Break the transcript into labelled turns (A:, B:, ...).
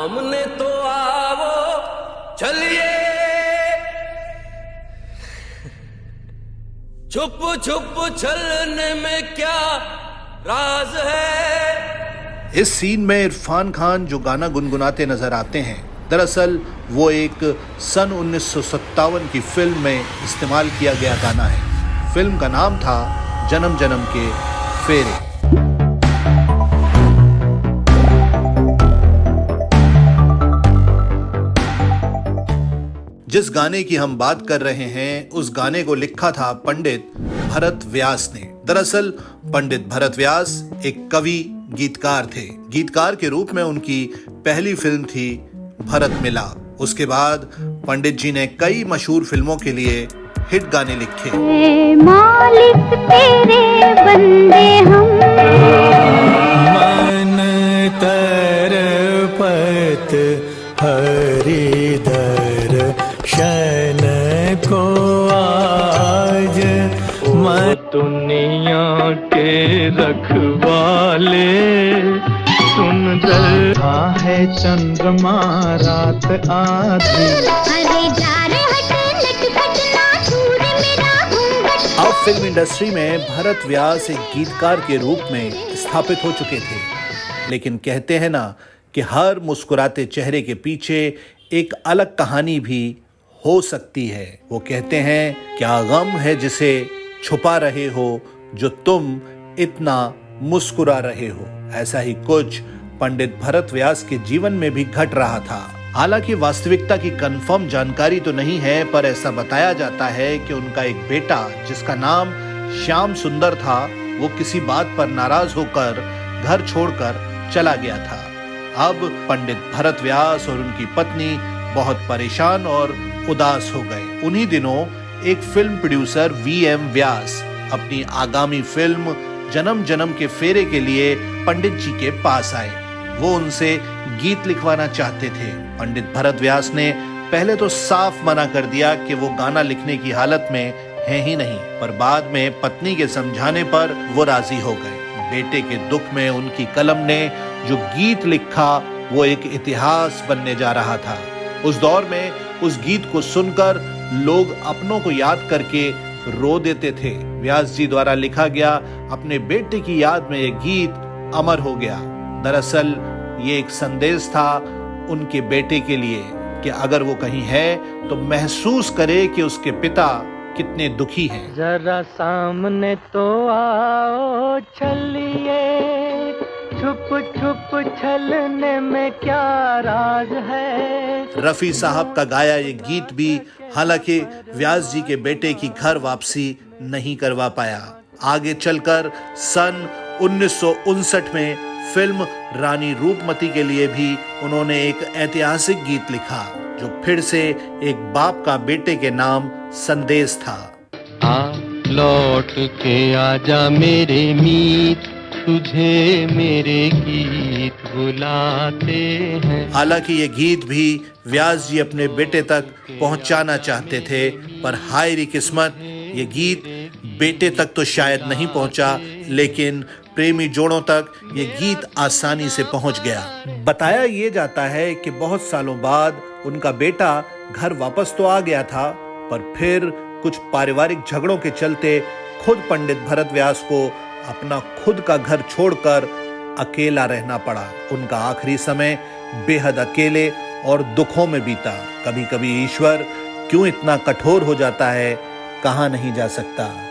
A: सामने तो आओ चलिए, छुप छुप चलने में क्या राज है।
B: इस सीन में इरफान खान जो गाना गुनगुनाते नजर आते हैं, दरअसल वो एक सन 1957 की फिल्म में इस्तेमाल किया गया गाना है। फिल्म का नाम था जन्म जन्म के फेरे। जिस गाने की हम बात कर रहे हैं, उस गाने को लिखा था पंडित भरत व्यास ने। दरअसल पंडित भरत व्यास एक कवि गीतकार थे। गीतकार के रूप में उनकी पहली फिल्म थी भरत मिलाप। उसके बाद पंडित जी ने कई मशहूर फिल्मों के लिए हिट गाने लिखे।
C: मालिक तेरे बंदे हम,
D: मन तरपत हरिदर शन को आज, मैं दुनिया के रखवाले सुंदर है चंद्रमा रात आधी।
C: अरे जा रे हट नटखट ना दूर मेरा घूंघट।
B: अब फिल्म इंडस्ट्री में भरत व्यास एक गीतकार के रूप में स्थापित हो चुके थे, लेकिन कहते हैं ना कि हर मुस्कुराते चेहरे के पीछे एक अलग कहानी भी हो सकती है। वो कहते हैं, क्या गम है जिसे छुपा रहे हो जो तुम इतना मुस्कुरा रहे हो। ऐसा ही कुछ पंडित भरत व्यास के जीवन में भी घट रहा था। हालांकि वास्तविकता की कंफर्म जानकारी तो नहीं है, पर ऐसा बताया जाता है कि उनका एक बेटा जिसका नाम श्याम सुंदर था, वो किसी बात पर नाराज होकर घर छोड़कर चला गया था। अब पंडित भरत व्यास और उनकी पत्नी बहुत परेशान और उदास हो गए। उन्हीं दिनों एक फिल्म प्रोड्यूसर वीएम व्यास अपनी आगामी फिल्म जन्म जन्म के फेरे के लिए पंडित जी के पास आए। वो उनसे गीत लिखवाना चाहते थे। पंडित भरत व्यास ने पहले तो साफ मना कर दिया कि वो गाना लिखने की हालत में है ही नहीं, पर बाद में पत्नी के समझाने पर वो राजी हो गए। बेटे के दुख में उनकी कलम ने जो गीत लिखा वो एक इतिहास बनने जा रहा था। उस दौर में उस गीत को सुनकर लोग अपनों को याद करके रो देते थे। व्यास जी द्वारा लिखा गया अपने बेटे की याद में यह गीत अमर हो गया। दरअसल ये एक संदेश था उनके बेटे के लिए कि अगर वो कहीं है तो महसूस करे कि उसके पिता कितने दुखी हैं।
D: जरा सामने तो आओ चलिए, छुप छुप छलने में क्या राज है।
B: रफी साहब का गाया ये गीत भी हालांकि व्यास जी के बेटे की घर वापसी नहीं करवा पाया। आगे चलकर सन 1959 में फिल्म रानी रूपमती के लिए भी उन्होंने एक ऐतिहासिक गीत लिखा, जो फिर से एक बाप का बेटे के नाम संदेश था।
D: लौट के आजा मेरे मीत, तुझे मेरे गीत बुलाते हैं।
B: हालांकि ये गीत भी व्यास जी अपने बेटे तक पहुंचाना चाहते थे, पर हाय री किस्मत, ये गीत बेटे तक तो शायद नहीं पहुंचा, लेकिन प्रेमी जोड़ों तक ये गीत आसानी से पहुंच गया। बताया ये जाता है कि बहुत सालों बाद उनका बेटा घर वापस तो आ गया था, पर फिर कुछ पारिवारिक झगड़ों के चलते खुद पंडित भरत व्यास को अपना खुद का घर छोड़कर अकेला रहना पड़ा। उनका आखिरी समय बेहद अकेले और दुखों में बीता। कभी कभी ईश्वर क्यों इतना कठोर हो जाता है, कहा नहीं जा सकता।